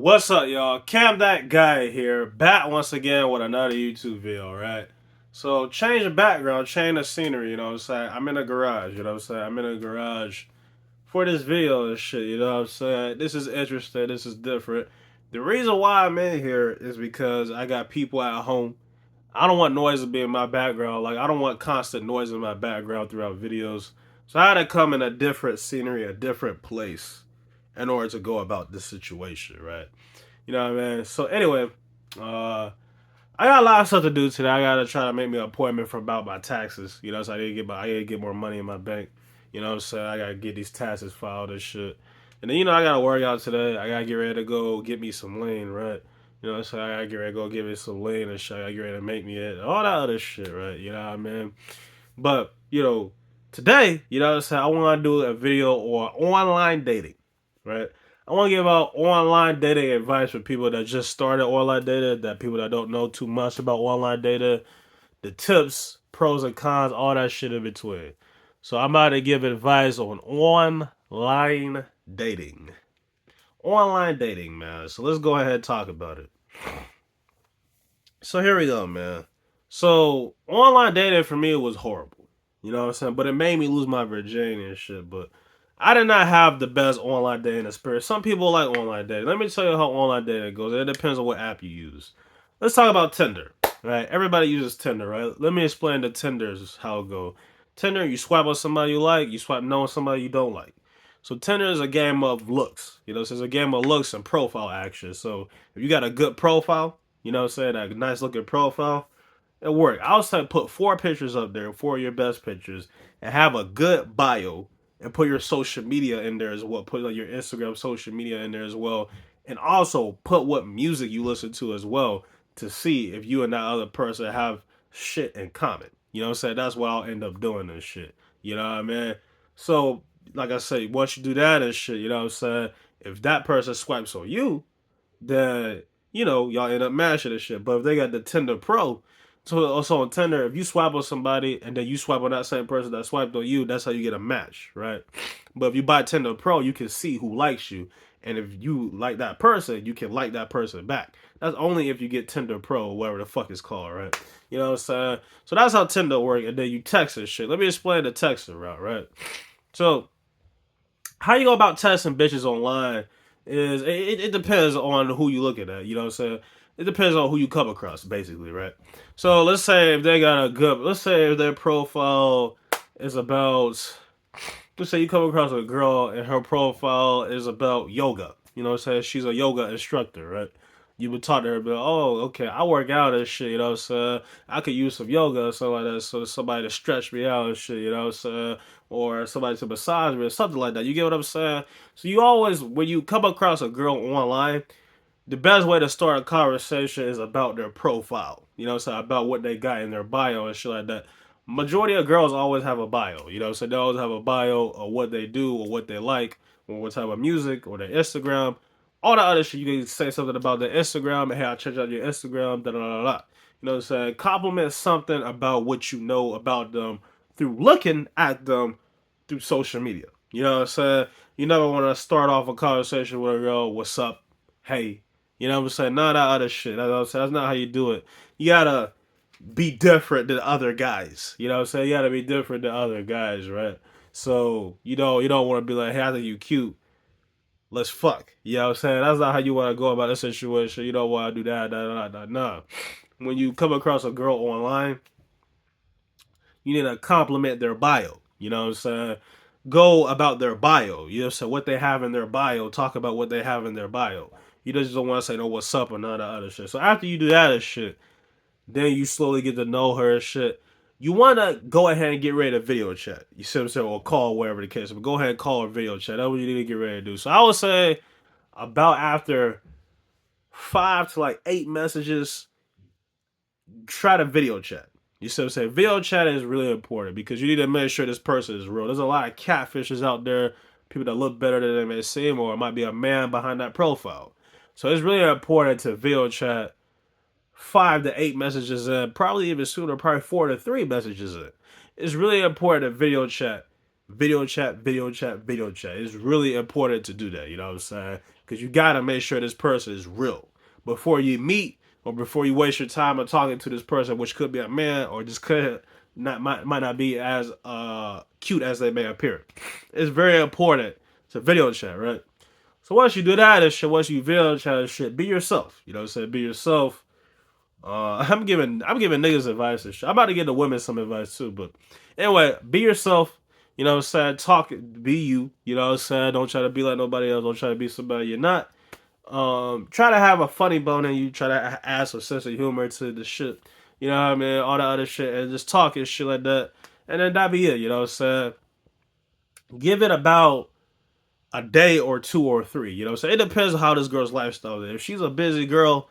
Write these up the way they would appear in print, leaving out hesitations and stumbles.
What's up, y'all? Cam that guy here, back once again with another YouTube video, right? So change the background, change the scenery, you know what I'm saying? I'm in a garage, you know what I'm saying? I'm in a garage for this video and shit, you know what I'm saying? This is interesting, this is different. The reason why I'm in here is because I got people at home. I don't want noise to be in my background. Like, I don't want constant noise in my background throughout videos. So I had to come in a different scenery, a different place in order to go about this situation, right? You know what I mean? So anyway, uh, I got a lot of stuff to do today. I gotta try to make me an appointment for about my taxes. You know, so I need to get more money in my bank. You know what I'm saying? I gotta get these taxes filed and shit. And then I gotta work out today. I gotta get ready to go get me some lean, right? You know what I'm saying? I gotta get ready to go get me some lean and shit. I gotta get ready to make me it. All that other shit, right? You know what I mean? But, today, you know what I'm saying? I wanna do a video on online dating, right? I want to give out online dating advice for people that just started online dating, that people that don't know too much about online dating, the tips, pros and cons, all that shit in between. So I'm about to give advice on online dating. Online dating, man. So let's go ahead and talk about it. So here we go, man. So online dating for me was horrible. You know what I'm saying? But it made me lose my virginity and shit. But I did not have the best online dating experience. Some people like online dating. Let me tell you how online dating goes. It depends on what app you use. Let's talk about Tinder. Right? Everybody uses Tinder, right? Let me explain the Tinder's how it go. Tinder, you swipe on somebody you like, you swipe no on somebody you don't like. So Tinder is a game of looks. You know, so it's a game of looks and profile action. So if you got a good profile, you know what I'm saying, a nice looking profile, it worked. I was saying put 4 pictures up there, 4 of your best pictures, and have a good bio and put your social media in there as well. Put like your Instagram social media in there as well. And also put what music you listen to as well to see if you and that other person have shit in common. You know what I'm saying? That's what I'll end up doing this shit. You know what I mean? So, like I say, once you do that and shit, you know what I'm saying? If that person swipes on you, then y'all end up mashing and shit. But if they got the Tinder Pro, so also on Tinder, if you swipe on somebody and then you swipe on that same person that swiped on you, that's how you get a match, right? But if you buy Tinder Pro, you can see who likes you, and if you like that person, you can like that person back. That's only if you get Tinder Pro, or whatever the fuck it's called, right? You know what I'm saying? So that's how Tinder works, and then you text and shit. Let me explain the texting route, right? So how you go about testing bitches online is it depends on who you looking at. You know what I'm saying? It depends on who you come across, basically, right? So let's say if they got a good, let's say if their profile is about, let's say you come across a girl and her profile is about yoga. You know what I'm saying? She's a yoga instructor, right? You would talk to her, but oh, okay, I work out and shit. You know what I'm saying? I could use some yoga or something like that, so somebody to stretch me out and shit. You know what I'm saying? Or somebody to massage me or something like that. You get what I'm saying? So you always, when you come across a girl online, the best way to start a conversation is about their profile. You know what I'm saying? About what they got in their bio and shit like that. Majority of girls always have a bio. You know what I'm saying? They always have a bio of what they do or what they like or what type of music or their Instagram. All the other shit, you can say something about their Instagram and hey, I check out your Instagram, da da da da. You know what I'm saying? Compliment something about what you know about them through looking at them through social media. You know what I'm saying? You never want to start off a conversation with a girl, what's up? Hey, you know what I'm saying? None of that other shit. That's not how you do it. You gotta be different than other guys. You know what I'm saying? You gotta be different than other guys, right? So you don't want to be like, hey, I think you cute. Let's fuck. You know what I'm saying? That's not how you want to go about a situation. You don't want to do that. Nah. When you come across a girl online, you need to compliment their bio. You know what I'm saying? Go about their bio. You know, so what they have in their bio, talk about what they have in their bio. You just don't want to say no what's up or none of that other shit. So after you do that and shit, then you slowly get to know her and shit. You want to go ahead and get ready to video chat. You see what I'm saying? Or call, whatever the case. But go ahead and call or video chat. That's what you need to get ready to do. So I would say about after 5 to like 8 messages, try to video chat. You see what I'm saying? Video chat is really important because you need to make sure this person is real. There's a lot of catfishes out there, people that look better than they may seem, or it might be a man behind that profile. So it's really important to video chat 5 to 8 messages in, probably even sooner, probably 4 to 3 messages in. It's really important to video chat, video chat, video chat, video chat. It's really important to do that. You know what I'm saying? because you gotta make sure this person is real before you meet or before you waste your time on talking to this person, which could be a man or just could not might not be as cute as they may appear. It's very important to video chat, right? So once you do that and shit, once you video chat and shit, be yourself. You know what I'm saying? Be yourself. I'm giving niggas advice and shit. I'm about to give the women some advice too, but anyway, be yourself. You know what I'm saying? Talk, be you. You know what I'm saying? Don't try to be like nobody else. Don't try to be somebody you're not. Try to have a funny bone in you. Try to add some sense of humor to the shit. You know what I mean? All the other shit and just talk and shit like that. And then that be it. You know what I'm saying? Give it about a day or two or three. You know what I'm saying? It depends on how this girl's lifestyle is. If she's a busy girl,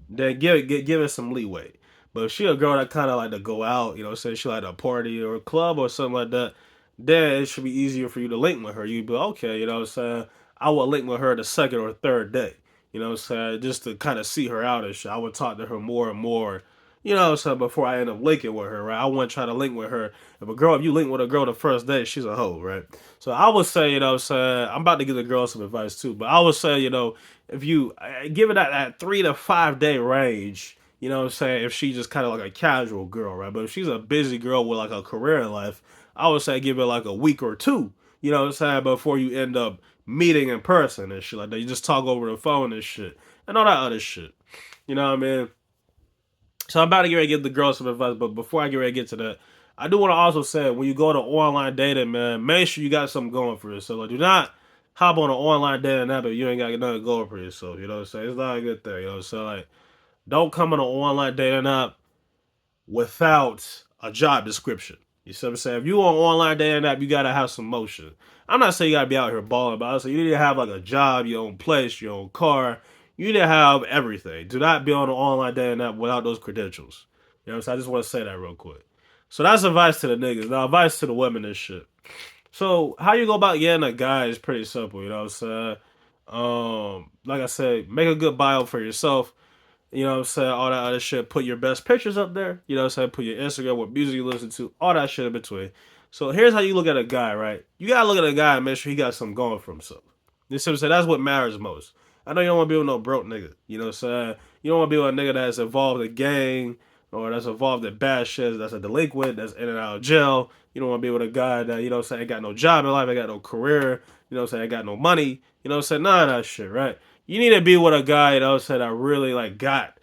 then give it some leeway. But if she a girl that kind of like to go out, you know, say she like a party or a club or something like that, then it should be easier for you to link with her. You'd be okay, you know what I'm saying? I would link with her the second or third day, you know what I'm saying? Just to kind of see her out and shit. I would talk to her more and more, you know what I'm saying, before I end up linking with her, right? I wouldn't try to link with her. If you link with a girl the first day, she's a hoe, right? So I would say, you know what I'm saying, I'm about to give the girl some advice too, but I would say, you know, if you give it that 3 to 5 day range, you know what I'm saying, if she's just kind of like a casual girl, right? But if she's a busy girl with like a career in life, I would say give it like a week or two, you know what I'm saying, before you end up meeting in person and shit like that. You just talk over the phone and shit and all that other shit. You know what I mean? So I'm about to get ready to give the girls some advice, but before I get ready to get to that, I do want to also say when you go to online dating, man, make sure you got something going for yourself. Like, do not hop on an online dating app if you ain't got nothing going for yourself. You know what I'm saying? It's not a good thing. You know what I'm saying? Like, don't come on an online dating app without a job description. You see what I'm saying? If you on online dating app, you gotta have some motion. I'm not saying you gotta be out here balling, but I say you need to have like a job, your own place, your own car. You need to have everything. Do not be on an online dating app without those credentials. You know what I'm saying? I just want to say that real quick. So that's advice to the niggas. Now advice to the women and shit. So how you go about getting a guy is pretty simple. You know what I'm saying? Like I said, make a good bio for yourself. You know what I'm saying? All that other shit. Put your best pictures up there. You know what I'm saying? Put your Instagram, what music you listen to, all that shit in between. So here's how you look at a guy, right? You gotta look at a guy and make sure he got something going for himself. You see what I'm saying? That's what matters most. I know you don't want to be with no broke nigga. You know what I'm saying? You don't want to be with a nigga that's involved in gang or that's involved in bad shit, that's a delinquent, that's in and out of jail. You don't want to be with a guy that, you know what I'm saying, ain't got no job in life, ain't got no career, you know what I'm saying, ain't got no money. You know what I'm saying? None of that shit, right? You need to be with a guy, you know what I'm saying, that really like got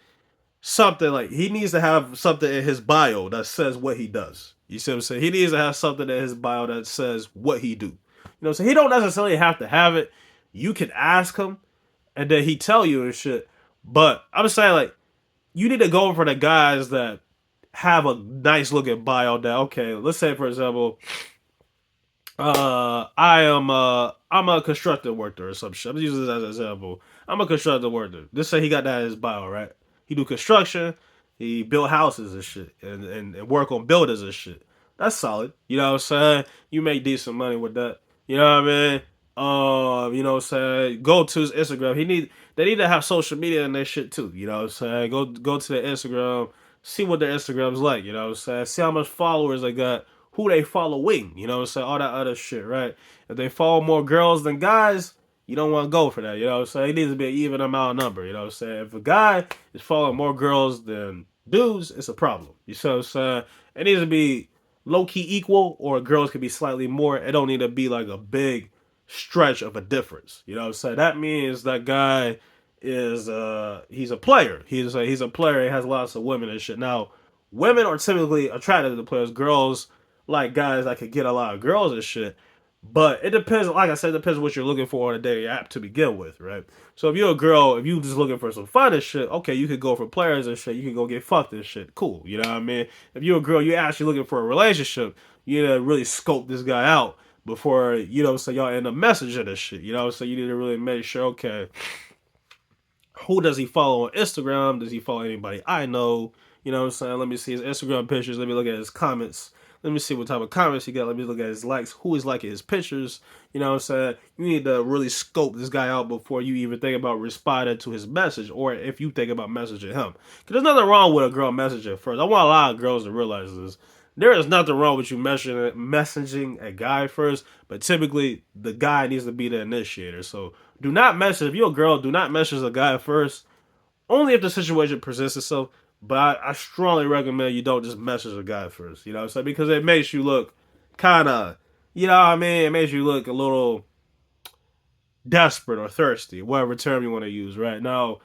something, like he needs to have something in his bio that says what he does. You see what I'm saying? He needs to have something in his bio that says what he do. You know, so he don't necessarily have to have it. You can ask him, and then he tell you and shit. But I'm saying like you need to go for the guys that have a nice looking bio. That okay, let's say for example, I'm a construction worker or some shit. I'm using this as an example. I'm a construction worker. Let's say he got that in his bio, right? He do construction, he build houses and shit, and work on buildings and shit. That's solid. You know what I'm saying? You make decent money with that. You know what I mean? You know what I'm saying? Go to his Instagram. They need to have social media in their shit too. You know what I'm saying? Go to their Instagram, see what their Instagram's like, you know what I'm saying? See how much followers they got, who they following, you know what I'm saying? All that other shit, right? If they follow more girls than guys, you don't want to go for that, you know what I'm saying? It needs to be an even amount number, you know what I'm saying? If a guy is following more girls than dudes, it's a problem. You see what I'm saying? It needs to be low key equal, or girls could be slightly more. It don't need to be like a big stretch of a difference. You know what I'm saying? That means that guy is he's a player. He's a player. He has lots of women and shit. Now, women are typically attracted to players. Girls like guys that could get a lot of girls and shit. But it depends. Like I said, it depends what you're looking for on a dating app to begin with, right? So if you're a girl, if you just looking for some fun and shit, okay, you could go for players and shit. You can go get fucked and shit. Cool, you know what I mean? If you're a girl, you're actually looking for a relationship. You need to really scope this guy out before, you know, so y'all end up messaging this shit. You know, so you need to really make sure, okay, who does he follow on Instagram? Does he follow anybody I know? You know what I'm saying? Let me see his Instagram pictures. Let me look at his comments. Let me see what type of comments he got. Let me look at his likes. Who is liking his pictures? You know what I'm saying? You need to really scope this guy out before you even think about responding to his message, or if you think about messaging him. Because there's nothing wrong with a girl messaging first. I want a lot of girls to realize this. there is nothing wrong with you messaging a guy first, but typically the guy needs to be the initiator. So do not message if you're a girl. Do not message a guy first. Only if the situation presents itself. But I strongly recommend you don't just message a guy first. You know what I'm saying? Because it makes you look kind of, you know what I mean? It makes you look a little desperate or thirsty, whatever term you want to use, right? Now,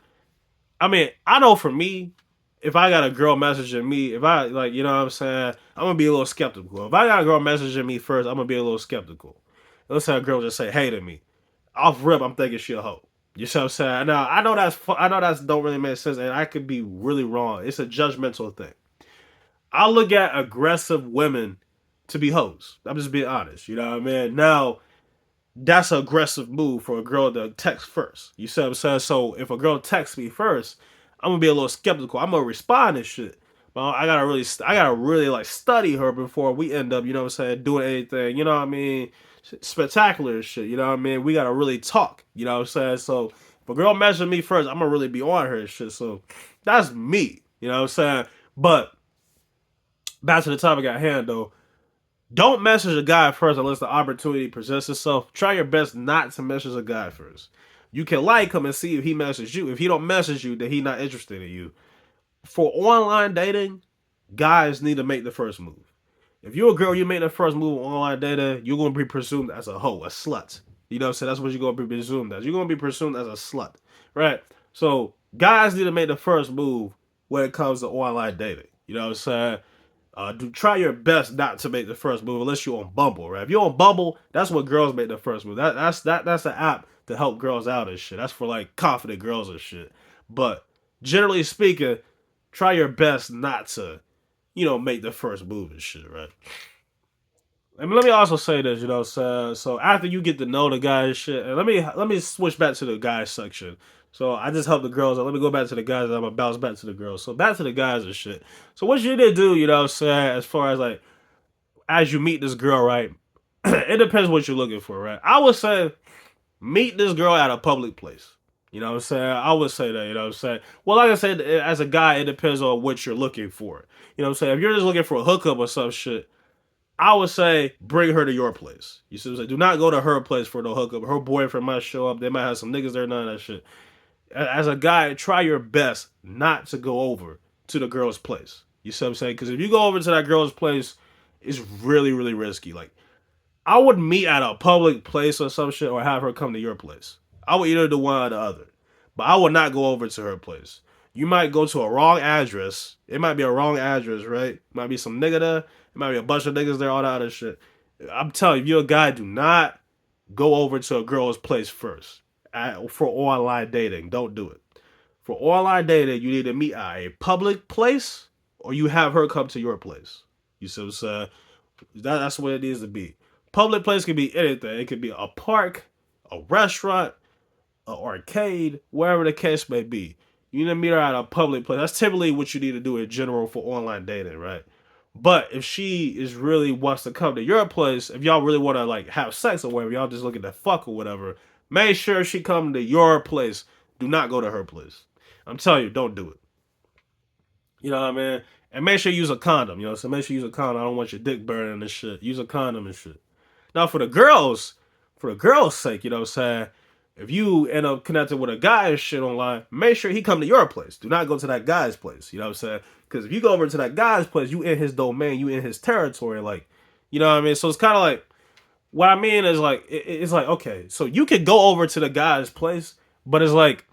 I mean, I know for me, if I got a girl messaging me, if I like, you know what I'm saying, I'm gonna be a little skeptical. If I got a girl messaging me first, I'm gonna be a little skeptical. Let's say a girl just say hey to me, off rip, I'm thinking she a hoe. You see what I'm saying? Now I know that's don't really make sense, and I could be really wrong. It's a judgmental thing. I look at aggressive women to be hoes. I'm just being honest. You know what I mean? Now that's an aggressive move for a girl to text first. You see what I'm saying? So if a girl texts me first, I'm gonna be a little skeptical. I'm gonna respond and shit. But I gotta really like study her before we end up, you know what I'm saying, doing anything. You know what I mean? Spectacular shit. You know what I mean? We gotta really talk. You know what I'm saying? So if a girl messages me first, I'm gonna really be on her and shit. So that's me. You know what I'm saying? But back to the topic at hand though. Don't message a guy first unless the opportunity presents itself. Try your best not to message a guy first. You can like him and see if he messages you. If he don't message you, then he not interested in you. For online dating, guys need to make the first move. If you're a girl, you make the first move on online dating, you're gonna be presumed as a hoe, a slut. You know what I'm saying? That's what you're gonna be presumed as. You're gonna be presumed as a slut, right? So guys need to make the first move when it comes to online dating. You know what I'm saying? Do try your best not to make the first move unless you're on Bumble, right? If you're on Bumble, that's what girls make the first move. That's an app to help girls out and shit. That's for like confident girls and shit. But generally speaking, try your best not to, make the first move and shit, right? I mean, let me also say this, so after you get to know the guy and shit, and let me switch back to the guys section. So I just helped the girls. Let me go back to the guys. I'm gonna bounce back to the girls. So back to the guys and shit. So what you need to do, as far as like as you meet this girl, right? It depends what you're looking for, right? I would say meet this girl at a public place. You know what I'm saying? I would say that, you know what I'm saying? Well, like I said, as a guy, it depends on what you're looking for. You know what I'm saying? If you're just looking for a hookup or some shit, I would say bring her to your place. You see what I'm saying? Do not go to her place for no hookup. Her boyfriend might show up. They might have some niggas there, none of that shit. As a guy, try your best not to go over to the girl's place. You see what I'm saying? Because if you go over to that girl's place, it's really, really risky. Like, I would meet at a public place or some shit or have her come to your place. I would either do one or the other. But I would not go over to her place. You might go to a wrong address. It might be a wrong address, right? Might be some nigga there. It might be a bunch of niggas there, all that other shit. I'm telling you, if you're a guy, do not go over to a girl's place first for online dating. Don't do it. For online dating, you need to meet at a public place or you have her come to your place. You see what I'm saying? That's what it needs to be. Public place can be anything. It could be a park, a restaurant, an arcade, wherever the case may be. You need to meet her at a public place. That's typically what you need to do in general for online dating, right? But if she is really wants to come to your place, if y'all really want to like have sex or whatever, y'all just looking to fuck or whatever, make sure she come to your place. Do not go to her place. I'm telling you, don't do it. You know what I mean? And make sure you use a condom. So make sure you use a condom. I don't want your dick burning and shit. Use a condom and shit. Now for the girls' sake, you know what I'm saying? If you end up connecting with a guy and shit online, make sure he come to your place. Do not go to that guy's place. You know what I'm saying? Because if you go over to that guy's place, you in his domain, you in his territory. Like, you know what I mean? So it's kind of like, what I mean is like, it's like, okay, so you could go over to the guy's place, but it's like,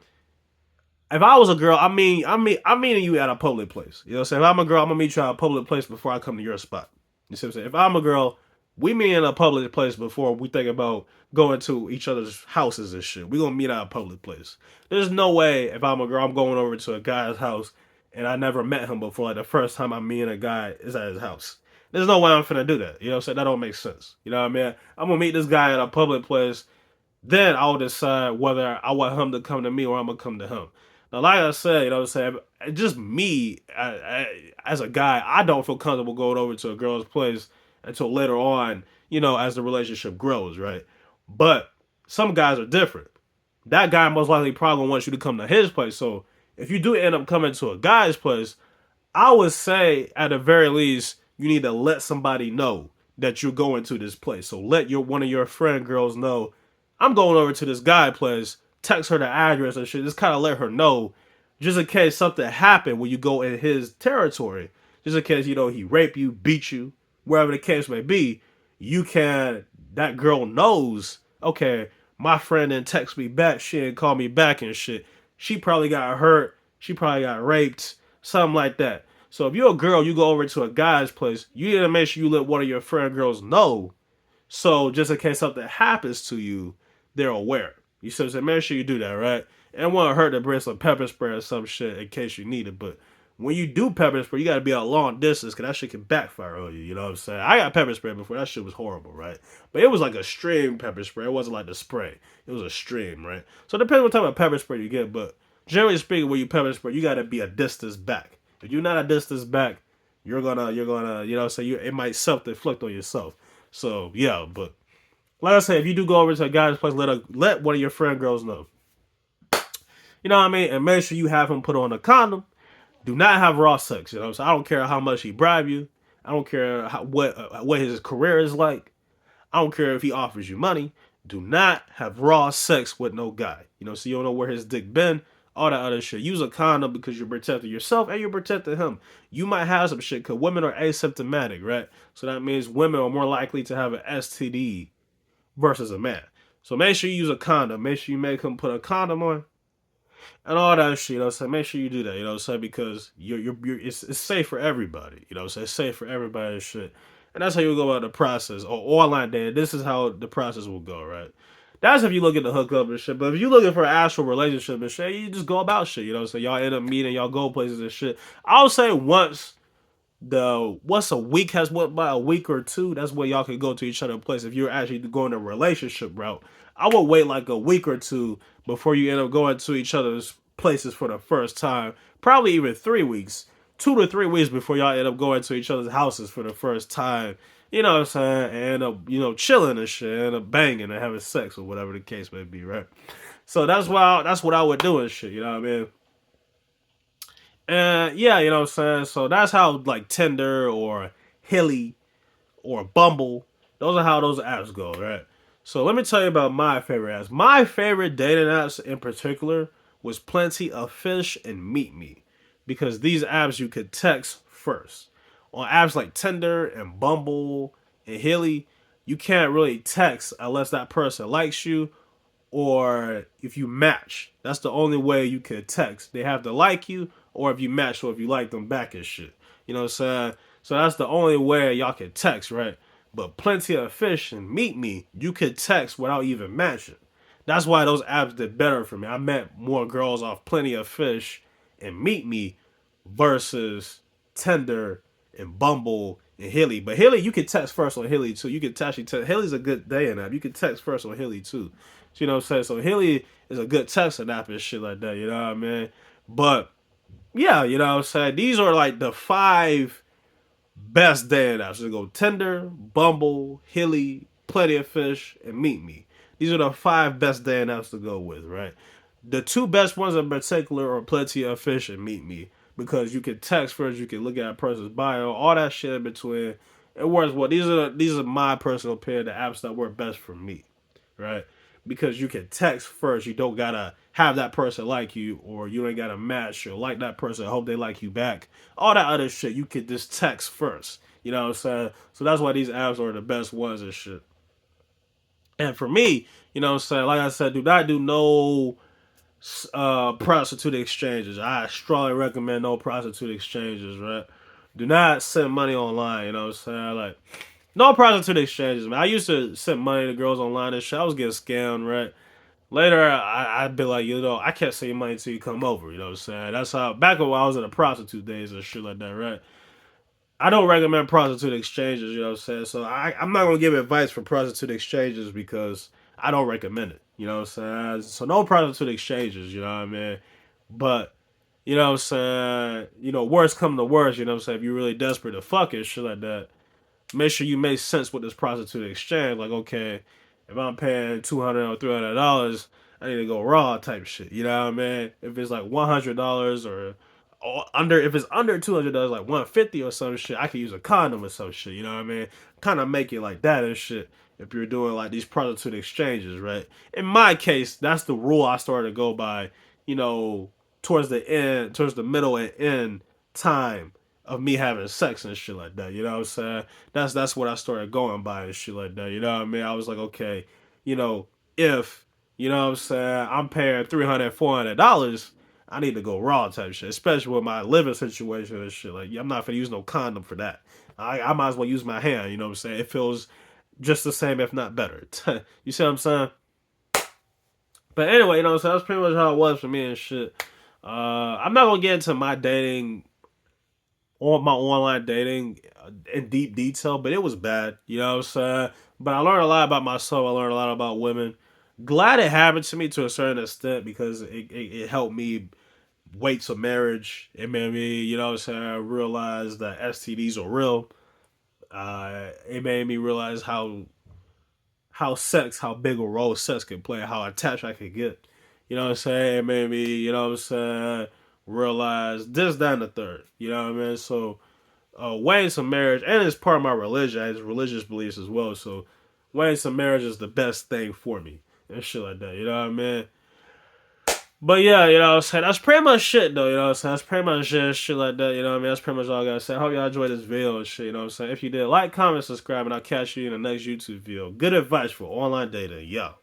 if I was a girl, I'm meeting you at a public place. You know what I'm saying? If I'm a girl, I'm gonna meet you at a public place before I come to your spot. You see what I'm saying? If I'm a girl, we meet in a public place before we think about going to each other's houses and shit. We gonna meet at a public place. There's no way if I'm a girl, I'm going over to a guy's house and I never met him before. Like the first time I'm meeting a guy is at his house. There's no way I'm finna do that. You know what I'm saying? That don't make sense. You know what I mean? I'm gonna meet this guy at a public place. Then I'll decide whether I want him to come to me or I'm gonna come to him. Now, like I said, you know what I'm saying? Just me, as a guy, I don't feel comfortable going over to a girl's place until later on, as the relationship grows, right? But some guys are different. That guy most likely probably wants you to come to his place. So if you do end up coming to a guy's place, I would say at the very least, you need to let somebody know that you're going to this place. So let your one of your friend girls know, I'm going over to this guy place. Text her the address and shit. Just kind of let her know, just in case something happened when you go in his territory. Just in case, he raped you, beat you, wherever the case may be. You can, that girl knows, okay, my friend didn't text me back. She didn't call me back and shit. She probably got hurt. She probably got raped. Something like that. So if you're a girl, you go over to a guy's place, you need to make sure you let one of your friend girls know. So just in case something happens to you, they're aware. You see what I'm saying? Make sure you do that, right? And it won't hurt to bring some pepper spray or some shit in case you need it. But when you do pepper spray, you got to be a long distance because that shit can backfire on you. You know what I'm saying? I got pepper spray before. That shit was horrible, right? But it was like a stream pepper spray. It wasn't like the spray. It was a stream, right? So it depends what type of pepper spray you get. But generally speaking, when you pepper spray, you got to be a distance back. If you're not a distance back, so it might self-inflict on yourself. So yeah, but like I said, if you do go over to a guy's place, let one of your friend girls know. You know what I mean? And make sure you have him put on a condom. Do not have raw sex. You know, so I don't care how much he bribe you. I don't care what his career is like. I don't care if he offers you money. Do not have raw sex with no guy. So you don't know where his dick been. All that other shit. Use a condom because you're protecting yourself and you're protecting him. You might have some shit because women are asymptomatic, right? So that means women are more likely to have an STD versus a man. So make sure you use a condom. Make sure you make him put a condom on and all that shit. So make sure you do that. Because it's safe for everybody. So it's safe for everybody and shit. And that's how you go about the process. Or online dating. This is how the process will go, right? That's if you looking to hook up and shit. But if you looking for an actual relationship and shit, you just go about shit. So y'all end up meeting, y'all go places and shit. I'll say once a week has went by, a week or two, that's where y'all can go to each other's place. If you're actually going a relationship route, I would wait like a week or two before you end up going to each other's places for the first time. Probably even 3 weeks, 2 to 3 weeks before y'all end up going to each other's houses for the first time. You know what I'm saying? And chilling and shit, and banging and having sex or whatever the case may be, right? So that's what I would do and shit. You know what I mean? And yeah, you know what I'm saying? So that's how like Tinder or Hilly or Bumble, those are how those apps go, right? So let me tell you about my favorite apps. My favorite dating apps in particular was Plenty of Fish and Meet Me. Because these apps you could text first. On apps like Tinder and Bumble and Hilly, you can't really text unless that person likes you or if you match. That's the only way you can text. They have to like you, or if you match, or if you like them back and shit. You know what I'm saying? So that's the only way y'all can text, right? But Plenty of Fish and Meet Me, you could text without even matching. That's why those apps did better for me. I met more girls off Plenty of Fish and Meet Me versus Tinder and Bumble and Hilly. But Hilly, you can text first on Hilly too. You can actually text. Hilly's a good dating app. You can text first on Hilly too. So, you know what I'm saying? So Hilly is a good texting app and shit like that. You know what I mean? But yeah, you know what I'm saying? These are like the five best dating apps. So go Tinder, Bumble, Hilly, Plenty of Fish, and Meet Me. These are the five best dating apps to go with, right? The two best ones in particular are Plenty of Fish and Meet Me because you can text first, you can look at a person's bio, all that shit in between. It works well. These are my personal opinion, the apps that work best for me, right? Because you can text first. You don't gotta have that person like you, or you ain't gotta match or like that person. Hope they like you back. All that other shit, you can just text first. You know what I'm saying? So that's why these apps are the best ones and shit. And for me, you know what I'm saying? Like I said, do not do no prostitute exchanges. I strongly recommend no prostitute exchanges, right? Do not send money online, you know what I'm saying? Like, no prostitute exchanges, man. I used to send money to girls online and shit. I was getting scammed, right? Later, I'd be like, I can't send you money until you come over, you know what I'm saying? That's how, back when I was in the prostitute days and shit like that, right? I don't recommend prostitute exchanges, you know what I'm saying? So I'm not going to give advice for prostitute exchanges because I don't recommend it, you know what I'm saying? So no prostitute exchanges, you know what I mean? But, you know what I'm saying? Worst come to worst, you know what I'm saying? If you're really desperate to fuck it, shit like that, make sure you make sense with this prostitute exchange. Like, okay, if I'm paying $200 or $300, I need to go raw type shit. You know what I mean? If it's like $100 or under if it's under $200, like 150 or some shit, I could use a condom or some shit. You know what I mean? Kind of make it like that and shit. If you're doing like these prostitute exchanges, right? In my case, that's the rule I started to go by. You know, towards the middle and end time of me having sex and shit like that. You know what I'm saying? That's what I started going by and shit like that. You know what I mean? I was like, okay, you know, if you know what I'm saying, I'm paying $300, $400. I need to go raw type shit, especially with my living situation and shit. Like, yeah, I'm not gonna use no condom for that. I might as well use my hand. You know what I'm saying? It feels just the same, if not better. You see what I'm saying? But anyway, you know what I'm saying? That's pretty much how it was for me and shit. I'm not gonna get into my dating on my online dating in deep detail, but it was bad. You know what I'm saying? But I learned a lot about myself. I learned a lot about women. Glad it happened to me to a certain extent because it helped me wait to marriage. It made me, you know what I'm saying, I realized that STDs are real. It made me realize how big a role sex can play, how attached I could get. You know what I'm saying? It made me, you know what I'm saying, realize this, that, and the third. You know what I mean? So, weighing some marriage, and it's part of my religion, I have religious beliefs as well. So, weighing some marriage is the best thing for me and shit like that. You know what I mean? But yeah, you know what I'm saying? That's pretty much shit though, you know what I'm saying? That's pretty much shit like that, you know what I mean? That's pretty much all I gotta say. I hope y'all enjoyed this video and shit, you know what I'm saying? If you did, like, comment, subscribe, and I'll catch you in the next YouTube video. Good advice for online dating, yo.